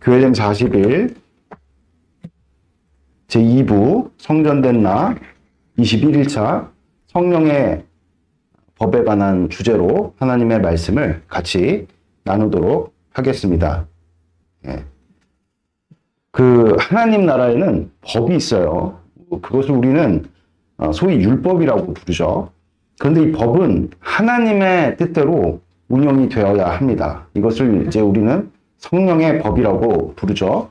교회됨 40일 제2부 성전된 나 21일차 성령의 법에 관한 주제로 하나님의 말씀을 같이 나누도록 하겠습니다. 예. 그 하나님 나라에는 법이 있어요. 그것을 우리는 소위 율법이라고 부르죠. 그런데 이 법은 하나님의 뜻대로 운영이 되어야 합니다. 이것을 이제 우리는 성령의 법이라고 부르죠.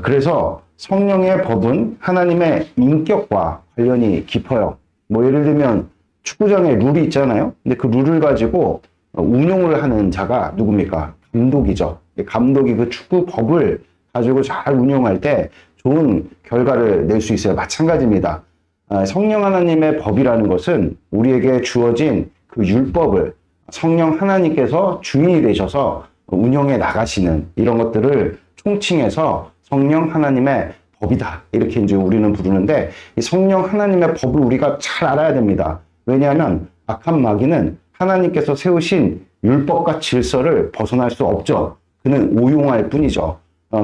그래서 성령의 법은 하나님의 인격과 관련이 깊어요. 뭐 예를 들면 축구장에 룰이 있잖아요. 근데 그 룰을 가지고 운용을 하는 자가 누굽니까? 감독이죠. 감독이 그 축구 법을 가지고 잘 운용할 때 좋은 결과를 낼 수 있어요. 마찬가지입니다. 성령 하나님의 법이라는 것은 우리에게 주어진 그 율법을 성령 하나님께서 주인이 되셔서 운영해 나가시는 이런 것들을 총칭해서 성령 하나님의 법이다. 이렇게 이제 우리는 부르는데 이 성령 하나님의 법을 우리가 잘 알아야 됩니다. 왜냐하면 악한 마귀는 하나님께서 세우신 율법과 질서를 벗어날 수 없죠. 그는 오용할 뿐이죠.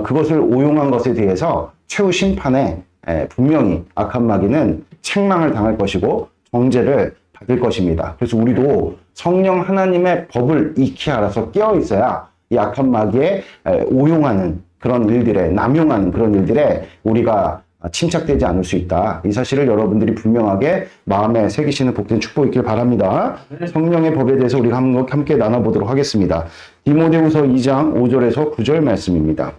그것을 오용한 것에 대해서 최후 심판에 분명히 악한 마귀는 책망을 당할 것이고 정죄를 받을 것입니다. 그래서 우리도 성령 하나님의 법을 익히 알아서 깨어 있어야 이 악한 마귀에 오용하는 그런 일들에, 남용하는 그런 일들에 우리가 침착되지 않을 수 있다. 이 사실을 여러분들이 분명하게 마음에 새기시는 복된 축복이 있길 바랍니다. 성령의 법에 대해서 우리가 함께 나눠보도록 하겠습니다. 디모데후서 2장 5절에서 9절 말씀입니다.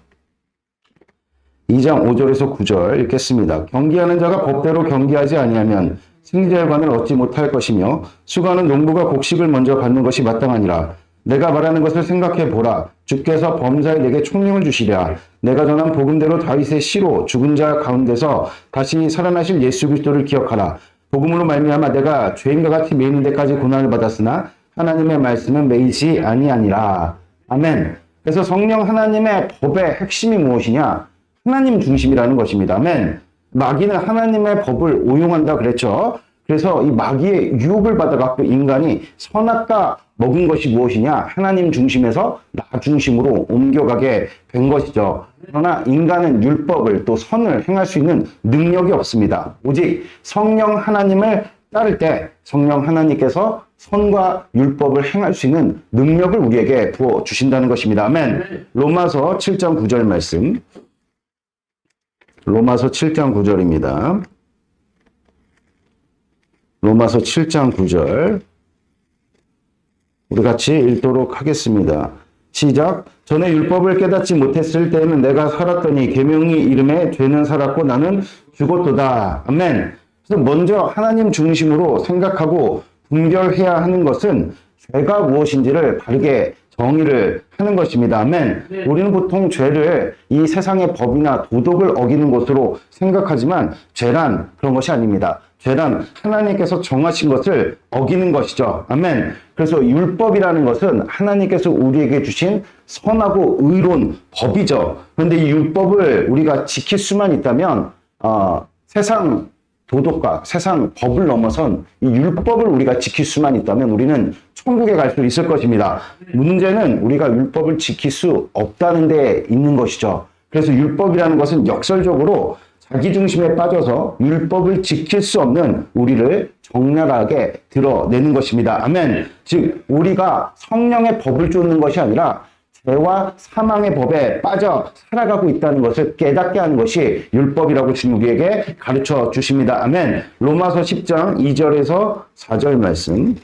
2장 5절에서 9절 읽겠습니다. 경기하는 자가 법대로 경기하지 아니하면 승리자의 관을 얻지 못할 것이며 수고하는 농부가 곡식을 먼저 받는 것이 마땅하니라. 내가 말하는 것을 생각해 보라. 주께서 범사에 내게 총명을 주시랴. 내가 전한 복음대로 다윗의 씨로 죽은 자 가운데서 다시 살아나실 예수 그리스도를 기억하라. 복음으로 말미암아 내가 죄인과 같이 매이는 데까지 고난을 받았으나 하나님의 말씀은 매이지 아니하니라. 아멘. 그래서 성령 하나님의 법의 핵심이 무엇이냐? 하나님 중심이라는 것입니다. 아멘. 마귀는 하나님의 법을 오용한다 그랬죠. 그래서 이 마귀의 유혹을 받아갖고 인간이 선악과 먹은 것이 무엇이냐? 하나님 중심에서 나 중심으로 옮겨가게 된 것이죠. 그러나 인간은 율법을 또 선을 행할 수 있는 능력이 없습니다. 오직 성령 하나님을 따를 때 성령 하나님께서 선과 율법을 행할 수 있는 능력을 우리에게 부어주신다는 것입니다. 아멘. 로마서 7장 9절 말씀. 로마서 7장 9절입니다. 로마서 7장 9절 우리 같이 읽도록 하겠습니다. 시작. 전에 율법을 깨닫지 못했을 때에는 내가 살았더니 계명이 이름에 죄는 살았고 나는 죽었도다. 아멘. 그래서 먼저 하나님 중심으로 생각하고 분별해야 하는 것은 죄가 무엇인지를 바르게 정의를 하는 것입니다. 아멘. 네. 우리는 보통 죄를 이 세상의 법이나 도덕을 어기는 것으로 생각하지만 죄란 그런 것이 아닙니다. 죄란 하나님께서 정하신 것을 어기는 것이죠. 아멘. 그래서 율법이라는 것은 하나님께서 우리에게 주신 선하고 의로운 법이죠. 그런데 이 율법을 우리가 지킬 수만 있다면 세상 도덕과 세상 법을 넘어선 이 율법을 우리가 지킬 수만 있다면 우리는 천국에 갈 수 있을 것입니다. 문제는 우리가 율법을 지킬 수 없다는 데 있는 것이죠. 그래서 율법이라는 것은 역설적으로 자기 중심에 빠져서 율법을 지킬 수 없는 우리를 적나라하게 드러내는 것입니다. 아멘. 즉 우리가 성령의 법을 쫓는 것이 아니라 죄와 사망의 법에 빠져 살아가고 있다는 것을 깨닫게 하는 것이 율법이라고 주님 우리에게 가르쳐 주십니다. 아멘. 로마서 10장 2절에서 4절 말씀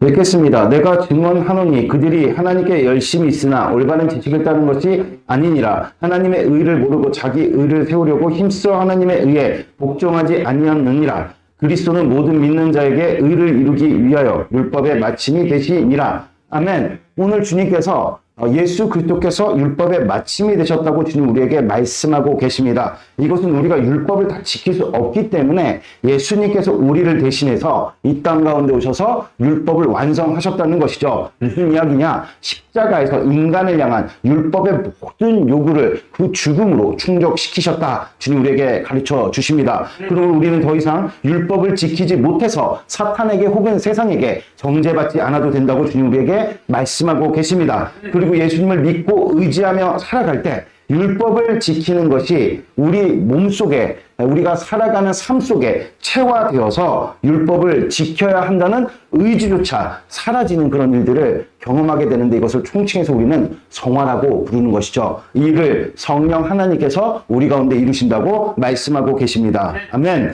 읽겠습니다. 내가 증언하노니 그들이 하나님께 열심히 있으나 올바른 지식을 따른 것이 아니니라. 하나님의 의를 모르고 자기 의를 세우려고 힘써 하나님의 의에 복종하지 아니하느니라. 그리스도는 모든 믿는 자에게 의를 이루기 위하여 율법의 마침이 되시니라. 아멘. 오늘 주님께서 예수 그리스도께서 율법의 마침이 되셨다고 주님 우리에게 말씀하고 계십니다. 이것은 우리가 율법을 다 지킬 수 없기 때문에 예수님께서 우리를 대신해서 이 땅 가운데 오셔서 율법을 완성하셨다는 것이죠. 무슨 이야기냐? 십자가에서 인간을 향한 율법의 모든 요구를 그 죽음으로 충족시키셨다. 주님 우리에게 가르쳐 주십니다. 그러면 우리는 더 이상 율법을 지키지 못해서 사탄에게 혹은 세상에게 정죄받지 않아도 된다고 주님 우리에게 말씀하고 계십니다. 그리고 예수님을 믿고 의지하며 살아갈 때 율법을 지키는 것이 우리 몸속에 우리가 살아가는 삶 속에 체화되어서 율법을 지켜야 한다는 의지조차 사라지는 그런 일들을 경험하게 되는데 이것을 총칭해서 우리는 성화라고 부르는 것이죠. 이 일을 성령 하나님께서 우리 가운데 이루신다고 말씀하고 계십니다. 아멘.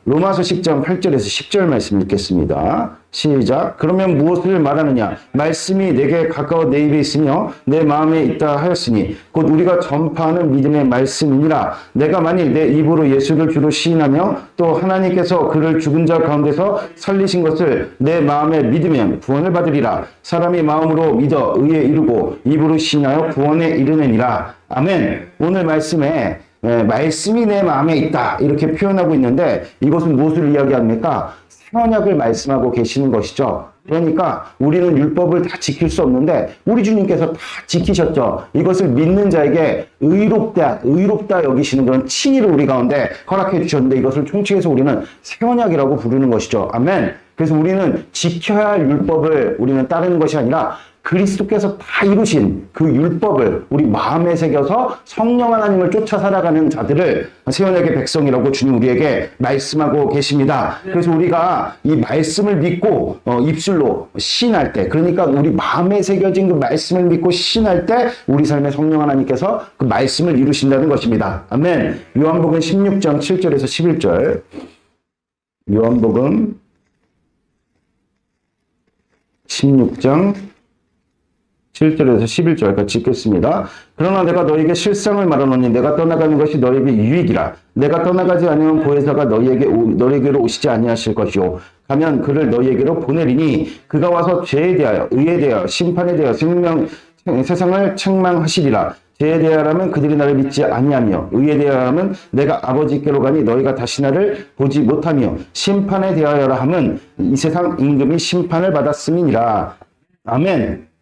로마서 10장 8절에서 10절 말씀 읽겠습니다. 시작. 그러면 무엇을 말하느냐? 말씀이 내게 가까워 내 입에 있으며 내 마음에 있다 하였으니 곧 우리가 전파하는 믿음의 말씀이니라. 내가 만일 내 입으로 예수를 주로 시인하며 또 하나님께서 그를 죽은 자 가운데서 살리신 것을 내 마음에 믿으면 구원을 받으리라. 사람이 마음으로 믿어 의에 이르고 입으로 시인하여 구원에 이르느니라. 아멘. 오늘 말씀에 말씀이 내 마음에 있다 이렇게 표현하고 있는데 이것은 무엇을 이야기합니까? 새 언약을 말씀하고 계시는 것이죠. 그러니까 우리는 율법을 다 지킬 수 없는데 우리 주님께서 다 지키셨죠. 이것을 믿는 자에게 의롭다 여기시는 그런 칭의를 우리 가운데 허락해 주셨는데 이것을 총칭해서 우리는 새 언약이라고 부르는 것이죠. 아멘. 그래서 우리는 지켜야 할 율법을 우리는 따르는 것이 아니라 그리스도께서 다 이루신 그 율법을 우리 마음에 새겨서 성령 하나님을 쫓아 살아가는 자들을 새 언약의 백성이라고 주님 우리에게 말씀하고 계십니다. 그래서 우리가 이 말씀을 믿고 입술로 시인할 때, 그러니까 우리 마음에 새겨진 그 말씀을 믿고 시인할 때 우리 삶에 성령 하나님께서 그 말씀을 이루신다는 것입니다. 아멘. 요한복음 16장 7절에서 11절. 요한복음 16장 7절에서 11절 같이 읽겠습니다. 그러나 내가 너에게 실상을 말하노니 내가 떠나가는 것이 너에게 유익이라. 내가 떠나가지 않으면 보혜사가 너에게로 오시지 아니하실 것이요. 가면 그를 너에게로 보내리니 그가 와서 죄에 대하여 의에 대하여 심판에 대하여 세상을 책망하시리라. 죄에 대하여라면 그들이 나를 믿지 아니하며 의에 대하여라면 내가 아버지께로 가니 너희가 다시 나를 보지 못하며 심판에 대하여라 함은 이 세상 임금이 심판을 받았음이니라. 아멘.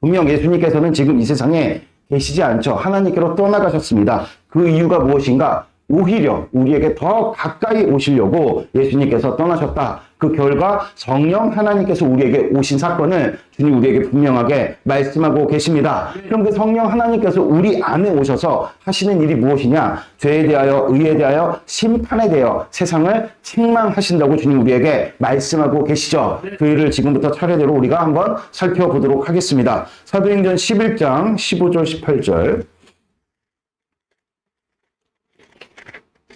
분명 예수님께서는 지금 이 세상에 계시지 않죠. 하나님께로 떠나가셨습니다. 그 이유가 무엇인가? 오히려 우리에게 더 가까이 오시려고 예수님께서 떠나셨다. 그 결과 성령 하나님께서 우리에게 오신 사건을 주님 우리에게 분명하게 말씀하고 계십니다. 그럼 그 성령 하나님께서 우리 안에 오셔서 하시는 일이 무엇이냐? 죄에 대하여, 의에 대하여, 심판에 대하여 세상을 책망하신다고 주님 우리에게 말씀하고 계시죠. 그 일을 지금부터 차례대로 우리가 한번 살펴보도록 하겠습니다. 사도행전 11장 15절 18절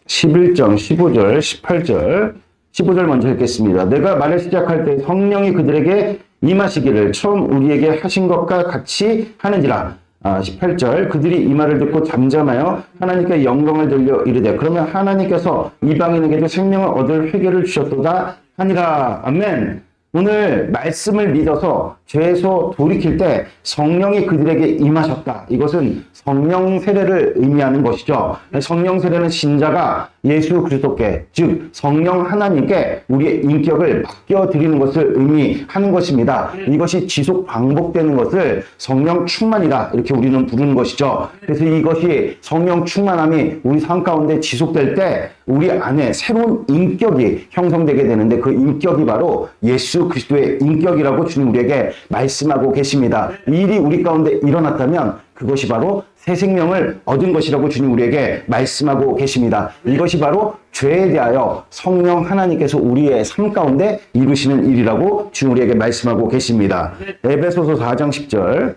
11장 15절 18절 15절 먼저 읽겠습니다. 내가 말을 시작할 때 성령이 그들에게 임하시기를 처음 우리에게 하신 것과 같이 하는지라. 18절 그들이 이 말을 듣고 잠잠하여 하나님께 영광을 돌려 이르되 그러면 하나님께서 이방인에게도 생명을 얻을 회개를 주셨도다 하니라. 아멘. 오늘 말씀을 믿어서 죄에서 돌이킬 때 성령이 그들에게 임하셨다. 이것은 성령 세례를 의미하는 것이죠. 성령 세례는 신자가 예수 그리스도께, 즉 성령 하나님께 우리의 인격을 맡겨드리는 것을 의미하는 것입니다. 이것이 지속 반복되는 것을 성령 충만이다 이렇게 우리는 부르는 것이죠. 그래서 이것이 성령 충만함이 우리 삶 가운데 지속될 때 우리 안에 새로운 인격이 형성되게 되는데 그 인격이 바로 예수 그리스도의 인격이라고 주님 우리에게 말씀하고 계십니다. 이 일이 우리 가운데 일어났다면 그것이 바로 새 생명을 얻은 것이라고 주님 우리에게 말씀하고 계십니다. 이것이 바로 죄에 대하여 성령 하나님께서 우리의 삶 가운데 이루시는 일이라고 주님 우리에게 말씀하고 계십니다. 에베소서 4장 10절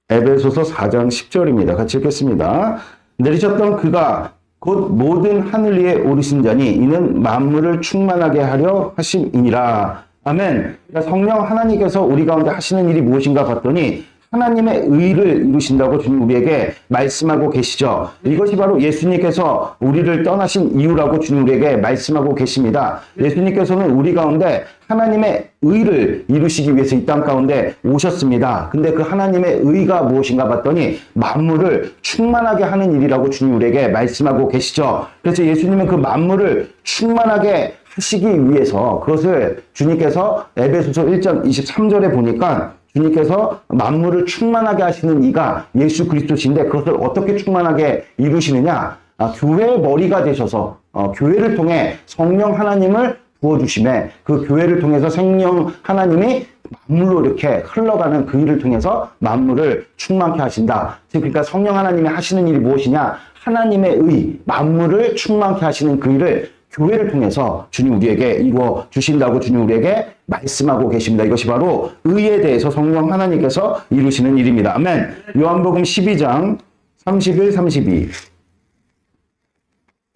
에베소서 4장 10절입니다. 같이 읽겠습니다. 내리셨던 그가 곧 모든 하늘 위에 오르신 자니 이는 만물을 충만하게 하려 하심이니라. 아멘. 그러니까 성령 하나님께서 우리 가운데 하시는 일이 무엇인가 봤더니 하나님의 의를 이루신다고 주님 우리에게 말씀하고 계시죠. 이것이 바로 예수님께서 우리를 떠나신 이유라고 주님 우리에게 말씀하고 계십니다. 예수님께서는 우리 가운데 하나님의 의를 이루시기 위해서 이 땅 가운데 오셨습니다. 근데 그 하나님의 의가 무엇인가 봤더니 만물을 충만하게 하는 일이라고 주님 우리에게 말씀하고 계시죠. 그래서 예수님은 그 만물을 충만하게 하시기 위해서 그것을 주님께서 에베소서 1장 23절에 보니까 주님께서 만물을 충만하게 하시는 이가 예수 그리스도신데 그것을 어떻게 충만하게 이루시느냐? 교회의 머리가 되셔서 교회를 통해 성령 하나님을 부어주심에 그 교회를 통해서 생명 하나님이 만물로 이렇게 흘러가는 그 일을 통해서 만물을 충만케 하신다. 그러니까 성령 하나님이 하시는 일이 무엇이냐? 하나님의 의, 만물을 충만케 하시는 그 일을 교회를 통해서 주님 우리에게 이루어 주신다고 주님 우리에게 말씀하고 계십니다. 이것이 바로 의에 대해서 성령 하나님께서 이루시는 일입니다. 아멘. 요한복음 12장 31, 32.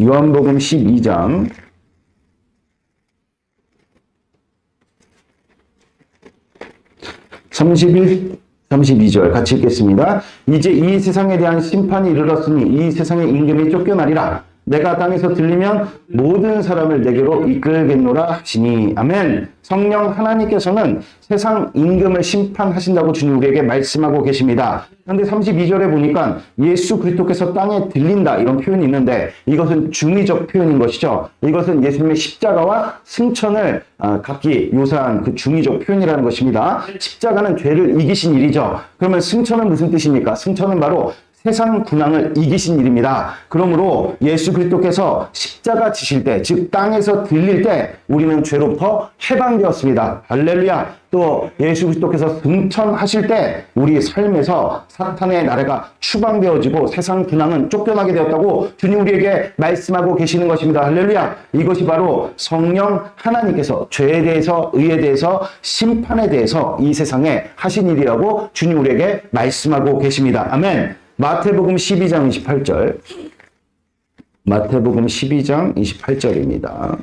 요한복음 12장 31, 32절 같이 읽겠습니다. 이제 이 세상에 대한 심판이 이르렀으니 이 세상의 임금이 쫓겨나리라. 내가 땅에서 들리면 모든 사람을 내게로 이끌겠노라 하시니. 아멘. 성령 하나님께서는 세상 임금을 심판하신다고 주님 우리에게 말씀하고 계십니다. 그런데 32절에 보니까 예수 그리스도께서 땅에 들린다 이런 표현이 있는데 이것은 중의적 표현인 것이죠. 이것은 예수님의 십자가와 승천을 각기 묘사한 그 중의적 표현이라는 것입니다. 십자가는 죄를 이기신 일이죠. 그러면 승천은 무슨 뜻입니까? 승천은 바로 세상 군왕을 이기신 일입니다. 그러므로 예수 그리스도께서 십자가 지실 때, 즉 땅에서 들릴 때 우리는 죄로부터 해방되었습니다. 할렐루야. 또 예수 그리스도께서 승천하실 때 우리 삶에서 사탄의 나라가 추방되어지고 세상 군왕은 쫓겨나게 되었다고 주님 우리에게 말씀하고 계시는 것입니다. 할렐루야. 이것이 바로 성령 하나님께서 죄에 대해서, 의에 대해서, 심판에 대해서 이 세상에 하신 일이라고 주님 우리에게 말씀하고 계십니다. 아멘. 마태복음 12장 28절. 마태복음 12장 28절입니다.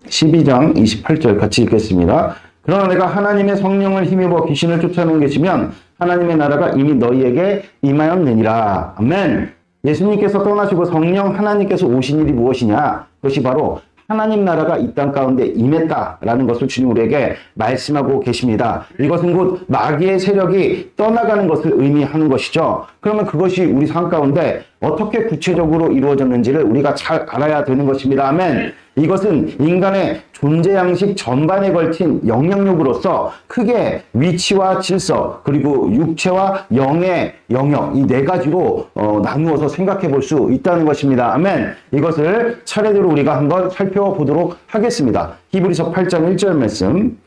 12장 28절 같이 읽겠습니다. 그러나 내가 하나님의 성령을 힘입어 귀신을 쫓아내는 것이면 하나님의 나라가 이미 너희에게 임하였느니라. 아멘. 예수님께서 떠나시고 성령 하나님께서 오신 일이 무엇이냐? 그것이 바로 하나님 나라가 이 땅 가운데 임했다라는 것을 주님 우리에게 말씀하고 계십니다. 이것은 곧 마귀의 세력이 떠나가는 것을 의미하는 것이죠. 그러면 그것이 우리 삶 가운데 어떻게 구체적으로 이루어졌는지를 우리가 잘 알아야 되는 것입니다. 아멘. 이것은 인간의 존재 양식 전반에 걸친 영향력으로서 크게 위치와 질서 그리고 육체와 영의 영역 이 네 가지로 나누어서 생각해 볼 수 있다는 것입니다. 아멘. 이것을 차례대로 우리가 한번 살펴보도록 하겠습니다. 히브리서 8장 1절 말씀.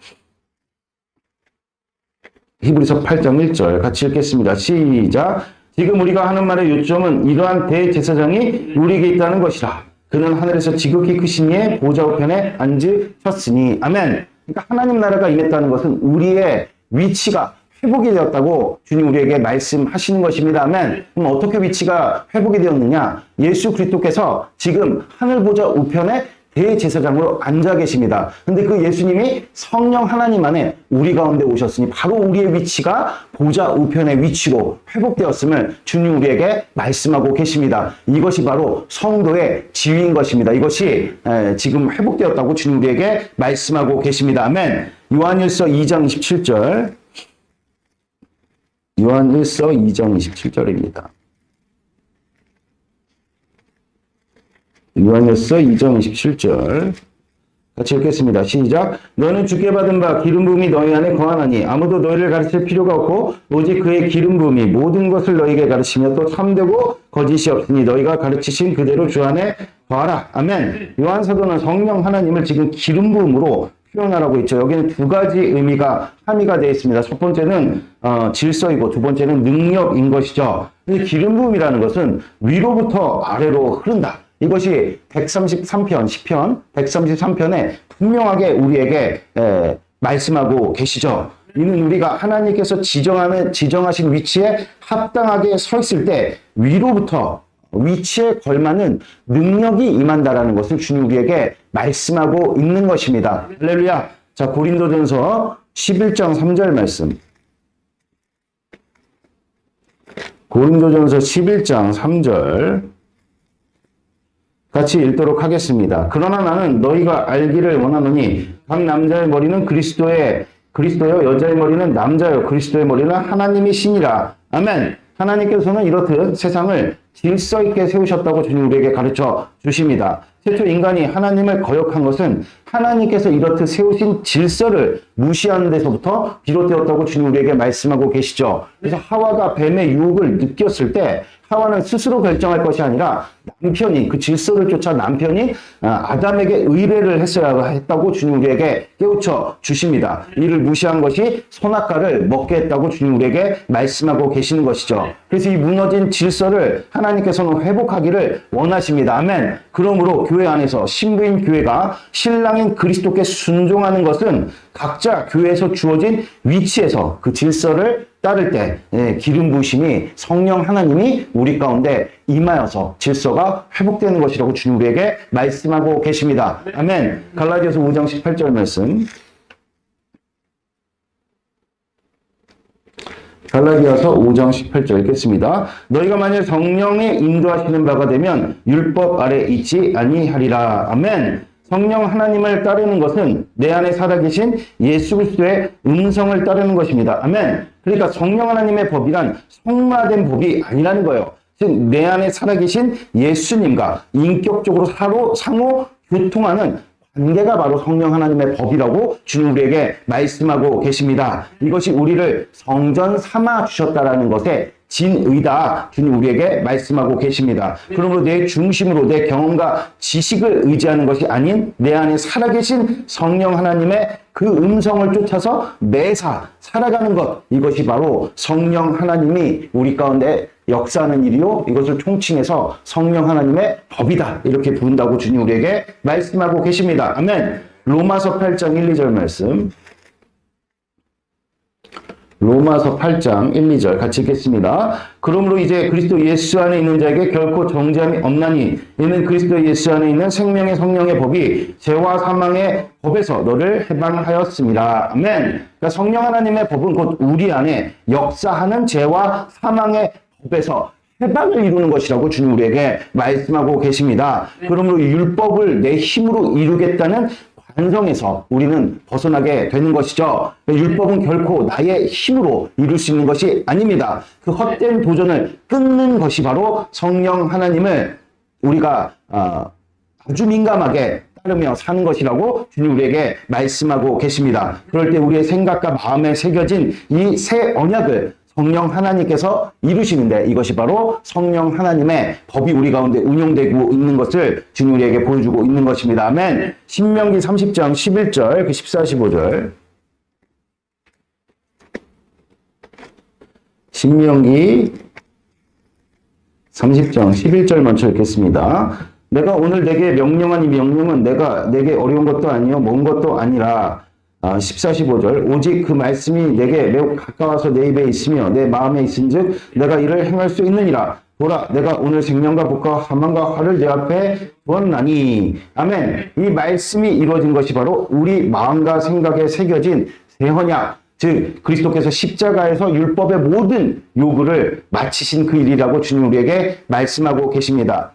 히브리서 8장 1절 같이 읽겠습니다. 시작. 지금 우리가 하는 말의 요점은 이러한 대제사장이 우리에게 있다는 것이라. 그는 하늘에서 지극히 크신 이의 보좌 우편에 앉으셨으니. 아멘. 그러니까 하나님 나라가 임했다는 것은 우리의 위치가 회복이 되었다고 주님 우리에게 말씀하시는 것입니다. 아멘. 그럼 어떻게 위치가 회복이 되었느냐? 예수 그리스도께서 지금 하늘 보좌 우편에 대제사장으로 앉아 계십니다. 근데 그 예수님이 성령 하나님 안에 우리 가운데 오셨으니 바로 우리의 위치가 보좌 우편의 위치로 회복되었음을 주님 우리에게 말씀하고 계십니다. 이것이 바로 성도의 지위인 것입니다. 이것이 지금 회복되었다고 주님 우리에게 말씀하고 계십니다. 아멘. 요한일서 2장 27절. 요한일서 2장 27절입니다. 요한일서 2장 27절 같이 읽겠습니다. 시작. 너는 주께 받은 바 기름 부음이 너희 안에 거하나니 아무도 너희를 가르칠 필요가 없고 오직 그의 기름 부음이 모든 것을 너희에게 가르치며 또 참되고 거짓이 없으니 너희가 가르치신 그대로 주 안에 거하라. 아멘. 요한 사도는 성령 하나님을 지금 기름 부음으로 표현하라고 있죠. 여기는 두 가지 의미가 함의가 되어 있습니다. 첫 번째는 질서이고 두 번째는 능력인 것이죠. 기름 부음이라는 것은 위로부터 아래로 흐른다. 이것이 133편, 시편 133편에 분명하게 우리에게 말씀하고 계시죠. 이는 우리가 하나님께서 지정하신 위치에 합당하게 서 있을 때 위로부터 위치에 걸맞는 능력이 임한다라는 것을 주님 우리에게 말씀하고 있는 것입니다. 할렐루야. 자, 고린도전서 11장 3절 말씀. 고린도전서 11장 3절 같이 읽도록 하겠습니다. 그러나 나는 너희가 알기를 원하노니 각 남자의 머리는 그리스도여 여자의 머리는 남자여 그리스도의 머리는 하나님이 신이라. 아멘. 하나님께서는 이렇듯 세상을 질서 있게 세우셨다고 주님 우리에게 가르쳐 주십니다. 최초 인간이 하나님을 거역한 것은 하나님께서 이렇듯 세우신 질서를 무시하는 데서부터 비롯되었다고 주님 우리에게 말씀하고 계시죠. 그래서 하와가 뱀의 유혹을 느꼈을 때 하와는 스스로 결정할 것이 아니라 남편이, 그 질서를 쫓아 남편이 아담에게 의뢰를 했어야 했다고 주님 우리에게 깨우쳐 주십니다. 이를 무시한 것이 선악과를 먹게 했다고 주님 우리에게 말씀하고 계시는 것이죠. 그래서 이 무너진 질서를 하나님께서는 회복하기를 원하십니다. 아멘. 그러므로 교회 안에서 신부인 교회가 신랑인 그리스도께 순종하는 것은 각자 교회에서 주어진 위치에서 그 질서를 따를 때 기름 부으심이 성령 하나님이 우리 가운데 임하여서 질서가 회복되는 것이라고 주님 우리에게 말씀하고 계십니다. 아멘. 갈라디아서 5장 18절 말씀. 갈라디아서 5장 18절 읽겠습니다. 너희가 만일 성령의 인도하시는 바가 되면 율법 아래 있지 아니하리라. 아멘. 성령 하나님을 따르는 것은 내 안에 살아계신 예수 그리스도의 음성을 따르는 것입니다. 아멘. 그러니까 성령 하나님의 법이란 성마된 법이 아니라는 거예요. 즉 내 안에 살아계신 예수님과 인격적으로 상호 교통하는 관계가 바로 성령 하나님의 법이라고 주님 우리에게 말씀하고 계십니다. 이것이 우리를 성전 삼아 주셨다라는 것에 진의다 주님 우리에게 말씀하고 계십니다. 그러므로 내 중심으로 내 경험과 지식을 의지하는 것이 아닌 내 안에 살아계신 성령 하나님의 그 음성을 쫓아서 매사 살아가는 것, 이것이 바로 성령 하나님이 우리 가운데 역사하는 일이요, 이것을 총칭해서 성령 하나님의 법이다 이렇게 부른다고 주님 우리에게 말씀하고 계십니다. 아멘. 로마서 8장 1, 2절 말씀. 로마서 8장 1, 2절 같이 읽겠습니다. 그러므로 이제 그리스도 예수 안에 있는 자에게 결코 정죄함이 없나니 이는 그리스도 예수 안에 있는 생명의 성령의 법이 죄와 사망의 법에서 너를 해방하였습니다. 아멘. 그러니까 성령 하나님의 법은 곧 우리 안에 역사하는 죄와 사망의 법에서 해방을 이루는 것이라고 주님 우리에게 말씀하고 계십니다. 그러므로 율법을 내 힘으로 이루겠다는 관성에서 우리는 벗어나게 되는 것이죠. 율법은 결코 나의 힘으로 이룰 수 있는 것이 아닙니다. 그 헛된 도전을 끊는 것이 바로 성령 하나님을 우리가 아주 민감하게 따르며 사는 것이라고 주님 우리에게 말씀하고 계십니다. 그럴 때 우리의 생각과 마음에 새겨진 이 새 언약을 성령 하나님께서 이루시는데 이것이 바로 성령 하나님의 법이 우리 가운데 운용되고 있는 것을 주님 우리에게 보여주고 있는 것입니다. 아멘. 신명기 30장 11절, 그 14, 15절. 신명기 30장 11절 먼저 읽겠습니다. 내가 오늘 내게 명령한 이 명령은 내가 내게 어려운 것도 아니요 먼 것도 아니라 14, 15절 오직 그 말씀이 내게 매우 가까워서 내 입에 있으며 내 마음에 있은즉 내가 이를 행할 수 있느니라. 보라 내가 오늘 생명과 복과 사망과 화를 내 앞에 두었나니. 아멘. 이 말씀이 이루어진 것이 바로 우리 마음과 생각에 새겨진 새 언약, 즉 그리스도께서 십자가에서 율법의 모든 요구를 마치신 그 일이라고 주님 우리에게 말씀하고 계십니다.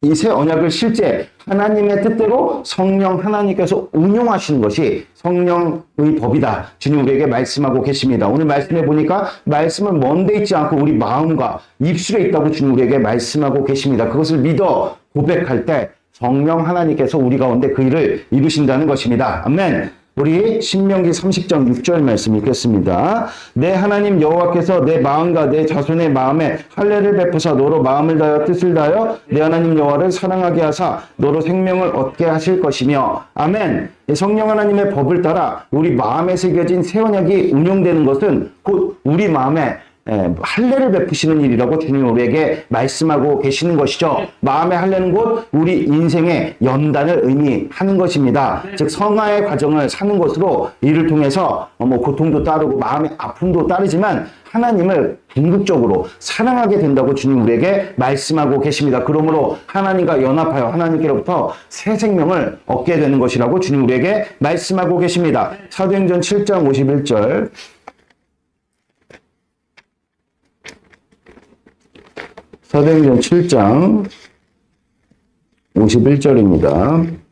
이 새 언약을 실제 하나님의 뜻대로 성령 하나님께서 운용하시는 것이 성령의 법이다. 주님 우리에게 말씀하고 계십니다. 오늘 말씀해 보니까 말씀은 먼데 있지 않고 우리 마음과 입술에 있다고 주님 우리에게 말씀하고 계십니다. 그것을 믿어 고백할 때 성령 하나님께서 우리 가운데 그 일을 이루신다는 것입니다. 아멘. 우리 신명기 30장 6절 말씀 읽겠습니다. 내 하나님 여호와께서 내 마음과 내 자손의 마음에 할례를 베푸사 너로 마음을 다하여 뜻을 다하여 내 하나님 여호와를 사랑하게 하사 너로 생명을 얻게 하실 것이며. 아멘. 성령 하나님의 법을 따라 우리 마음에 새겨진 새 언약이 운용되는 것은 곧 우리 마음에 할례를 베푸시는 일이라고 주님 우리에게 말씀하고 계시는 것이죠. 마음의 할례는 곧 우리 인생의 연단을 의미하는 것입니다. 즉 성화의 과정을 사는 것으로 이를 통해서 고통도 따르고 마음의 아픔도 따르지만 하나님을 궁극적으로 사랑하게 된다고 주님 우리에게 말씀하고 계십니다. 그러므로 하나님과 연합하여 하나님께로부터 새 생명을 얻게 되는 것이라고 주님 우리에게 말씀하고 계십니다. 사도행전 7장 51절. 사도행전 7장 51절입니다.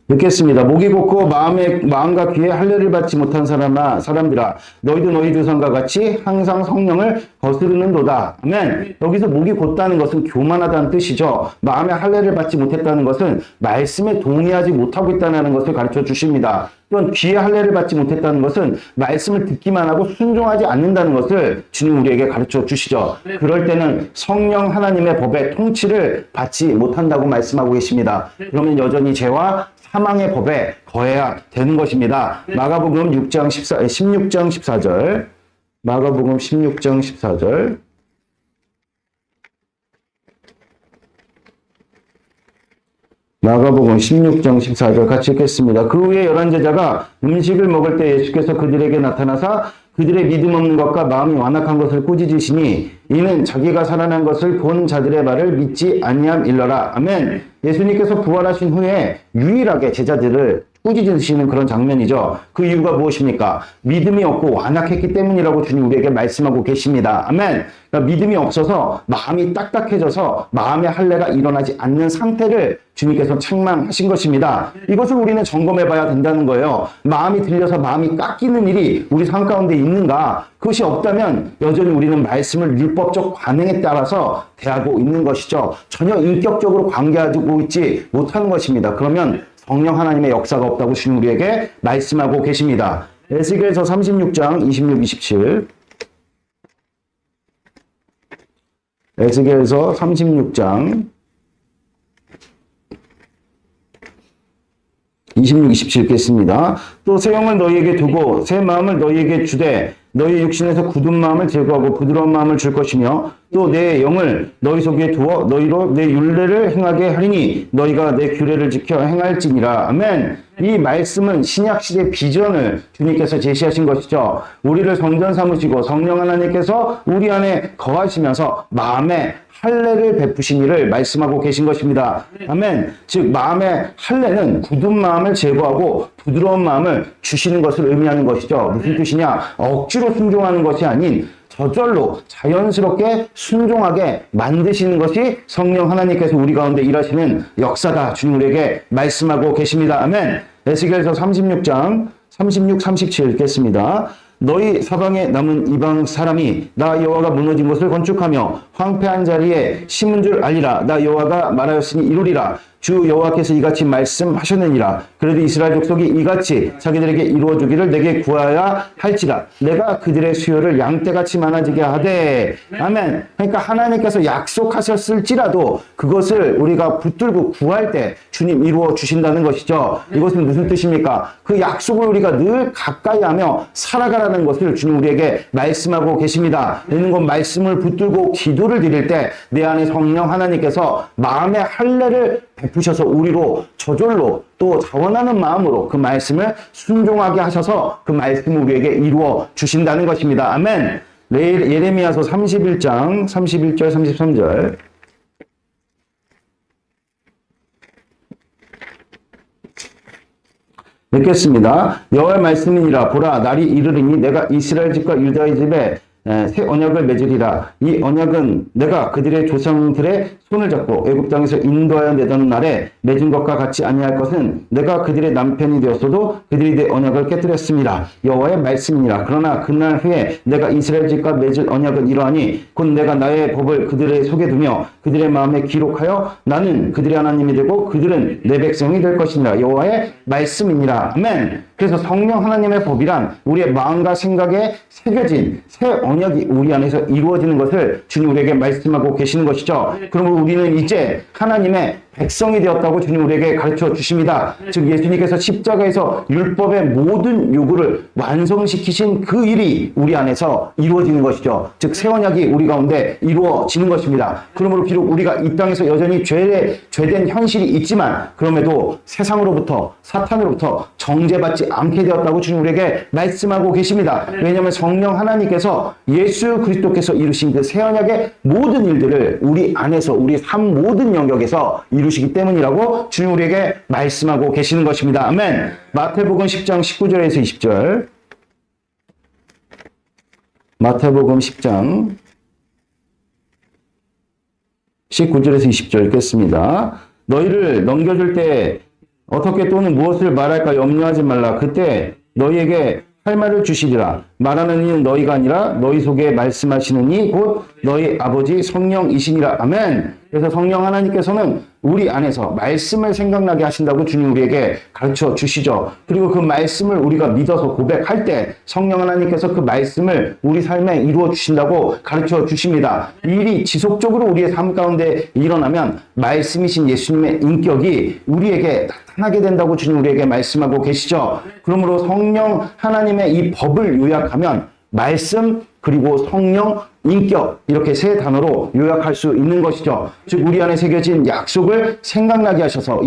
읽겠습니다. 목이 곧고 마음과 귀에 할례를 받지 못한 사람들아, 너희도 너희 조상과 같이 항상 성령을 거스르는도다. 아멘. 여기서 목이 곧다는 것은 교만하다는 뜻이죠. 마음에 할례를 받지 못했다는 것은 말씀에 동의하지 못하고 있다는 것을 가르쳐 주십니다. 또한 귀에 할례를 받지 못했다는 것은 말씀을 듣기만 하고 순종하지 않는다는 것을 주님 우리에게 가르쳐 주시죠. 그럴 때는 성령 하나님의 법의 통치를 받지 못한다고 말씀하고 계십니다. 그러면 여전히 죄와 사망의 법에 거해야 되는 것입니다. 마가복음 16장 14절. 마가복음 16장 14절. 마가복음 16장 14절 같이 읽겠습니다. 그 후에 11제자가 음식을 먹을 때 예수께서 그들에게 나타나사 그들의 믿음 없는 것과 마음이 완악한 것을 꾸짖으시니 이는 자기가 살아난 것을 본 자들의 말을 믿지 아니함일러라. 아멘. 예수님께서 부활하신 후에 유일하게 제자들을 꾸짖으시는 그런 장면이죠. 그 이유가 무엇입니까? 믿음이 없고 완악했기 때문이라고 주님 우리에게 말씀하고 계십니다. 아멘. 그러니까 믿음이 없어서 마음이 딱딱해져서 마음의 할례가 일어나지 않는 상태를 주님께서 책망하신 것입니다. 이것을 우리는 점검해 봐야 된다는 거예요. 마음이 들려서 마음이 깎이는 일이 우리 삶 가운데 있는가? 그것이 없다면 여전히 우리는 말씀을 율법적 관행에 따라서 대하고 있는 것이죠. 전혀 인격적으로 관계하고 있지 못하는 것입니다. 그러면 성령 하나님의 역사가 없다고 주님 우리에게 말씀하고 계십니다. 에스겔서 36장 26, 27. 에스겔서 36장 26, 27 읽겠습니다. 또 새 영을 너희에게 두고 새 마음을 너희에게 주되 너희 육신에서 굳은 마음을 제거하고 부드러운 마음을 줄 것이며 또 내 영을 너희 속에 두어 너희로 내 율례를 행하게 하리니 너희가 내 규례를 지켜 행할지니라. 아멘. 이 말씀은 신약시대 비전을 주님께서 제시하신 것이죠. 우리를 성전 삼으시고 성령 하나님께서 우리 안에 거하시면서 마음에 할례를 베푸신 일을 말씀하고 계신 것입니다. 아멘. 즉 마음의 할례는 굳은 마음을 제거하고 부드러운 마음을 주시는 것을 의미하는 것이죠. 무슨 뜻이냐? 억지로 순종하는 것이 아닌 저절로 자연스럽게 순종하게 만드시는 것이 성령 하나님께서 우리 가운데 일하시는 역사다. 주님 우리에게 말씀하고 계십니다. 아멘. 에스겔서 36장 36, 37 읽겠습니다. 너희 사방에 남은 이방 사람이 나 여호와가 무너진 것을 건축하며 황폐한 자리에 심은 줄 알리라. 나 여호와가 말하였으니 이루리라. 주 여호와께서 이같이 말씀하셨느니라. 그래도 이스라엘 족속이 이같이 자기들에게 이루어주기를 내게 구하여야 할지라. 내가 그들의 수요를 양떼같이 많아지게 하되. 아멘. 그러니까 하나님께서 약속하셨을지라도 그것을 우리가 붙들고 구할 때 주님 이루어 주신다는 것이죠. 이것은 무슨 뜻입니까? 그 약속을 우리가 늘 가까이 하며 살아가라는 것을 주님 우리에게 말씀하고 계십니다. 이는 곧 말씀을 붙들고 기도를 드릴 때 내 안에 성령 하나님께서 마음의 할례를 베푸셔서 우리로 저절로 또 자원하는 마음으로 그 말씀을 순종하게 하셔서 그 말씀을 우리에게 이루어 주신다는 것입니다. 아멘. 예레미야서 31장 31절 33절 읽겠습니다. 여호와의 말씀이니라. 보라 날이 이르리니 내가 이스라엘 집과 유다의 집에 새 언약을 맺으리라. 이 언약은 내가 그들의 조상들의 손을 잡고 애굽 땅에서 인도하여 내던 날에 맺은 것과 같이 아니할 것은 내가 그들의 남편이 되었어도 그들이 내 언약을 깨뜨렸습니다. 여호와의 말씀이니라. 그러나 그날 후에 내가 이스라엘 집과 맺을 언약은 이러하니 곧 내가 나의 법을 그들의 속에 두며 그들의 마음에 기록하여 나는 그들의 하나님이 되고 그들은 내 백성이 될 것이니라. 여호와의 말씀이니라. 아멘. 그래서 성령 하나님의 법이란 우리의 마음과 생각에 새겨진 새 언약이 우리 안에서 이루어지는 것을 주님 우리에게 말씀하고 계시는 것이죠. 그러므로 우리는 이제 하나님의 백성이 되었다고 주님 우리에게 가르쳐 주십니다. 즉 예수님께서 십자가에서 율법의 모든 요구를 완성시키신 그 일이 우리 안에서 이루어지는 것이죠. 즉 새 언약이 우리 가운데 이루어지는 것입니다. 그러므로 비록 우리가 이 땅에서 여전히 죄된 현실이 있지만 그럼에도 세상으로부터 사탄으로부터 정죄받지 않게 되었다고 주님 우리에게 말씀하고 계십니다. 왜냐하면 성령 하나님께서 예수 그리스도께서 이루신 그 새 언약의 모든 일들을 우리 안에서 우리 삶 모든 영역에서 이루시기 때문이라고 주님 우리에게 말씀하고 계시는 것입니다. 아멘. 마태복음 10장 19절에서 20절. 마태복음 10장 19절에서 20절 읽겠습니다. 너희를 넘겨줄 때 어떻게 또는 무엇을 말할까 염려하지 말라. 그때 너희에게 할 말을 주시리라. 말하는 이는 너희가 아니라 너희 속에 말씀하시는 이 곧 너희 아버지 성령이시니라. 아멘. 그래서 성령 하나님께서는 우리 안에서 말씀을 생각나게 하신다고 주님 우리에게 가르쳐 주시죠. 그리고 그 말씀을 우리가 믿어서 고백할 때 성령 하나님께서 그 말씀을 우리 삶에 이루어 주신다고 가르쳐 주십니다. 이 일이 지속적으로 우리의 삶 가운데 일어나면 말씀이신 예수님의 인격이 우리에게 나타나게 된다고 주님 우리에게 말씀하고 계시죠. 그러므로 성령 하나님의 이 법을 요약하면 말씀 그리고 성령, 인격 이렇게 세 단어로 요약할 수 있는 것이죠. 즉 우리 안에 새겨진 약속을 생각나게 하셔서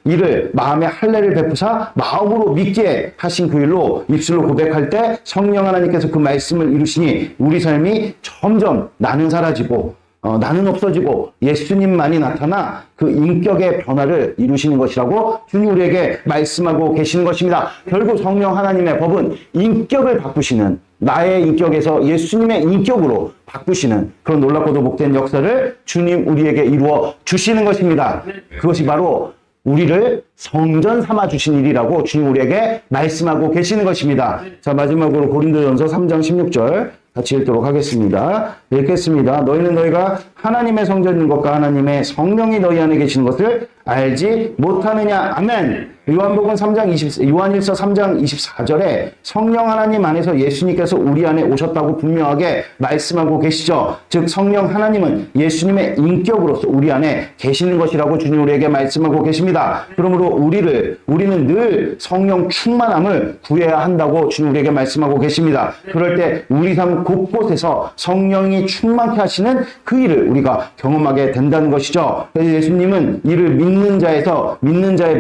이를 마음의 할례를 베푸사 마음으로 믿게 하신 그 일로 입술로 고백할 때 성령 하나님께서 그 말씀을 이루시니 우리 삶이 점점 나는 사라지고 나는 없어지고 예수님만이 나타나 그 인격의 변화를 이루시는 것이라고 주님 우리에게 말씀하고 계시는 것입니다. 결국 성령 하나님의 법은 인격을 바꾸시는 나의 인격에서 예수님의 인격으로 바꾸시는 그런 놀랍고도 복된 역사를 주님 우리에게 이루어 주시는 것입니다. 그것이 바로 우리를 성전 삼아 주신 일이라고 주님 우리에게 말씀하고 계시는 것입니다. 자, 마지막으로 고린도전서 3장 16절 같이 읽도록 하겠습니다. 읽겠습니다. 너희는 너희가 하나님의 성전인 것과 하나님의 성령이 너희 안에 계시는 것을 알지 못하느냐. 아멘. 요한일서 3장 24절에 성령 하나님 안에서 예수님께서 우리 안에 오셨다고 분명하게 말씀하고 계시죠. 즉 성령 하나님은 예수님의 인격으로서 우리 안에 계시는 것이라고 주님 우리에게 말씀하고 계십니다. 그러므로 우리는 늘 성령 충만함을 구해야 한다고 주님 우리에게 말씀하고 계십니다. 그럴 때 우리 삶 곳곳에서 성령이 충만케 하시는 그 일을 우리가 경험하게 된다는 것이죠. 그래서 예수님은 이를 믿는 자에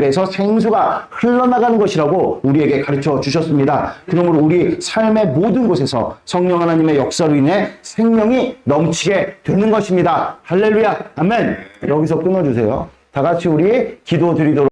배에서 생수가 흘러나가는 것이라고 우리에게 가르쳐 주셨습니다. 그러므로 우리 삶의 모든 곳에서 성령 하나님의 역사로 인해 생명이 넘치게 되는 것입니다. 할렐루야. 아멘. 여기서 끊어주세요. 다 같이 우리 기도 드리도록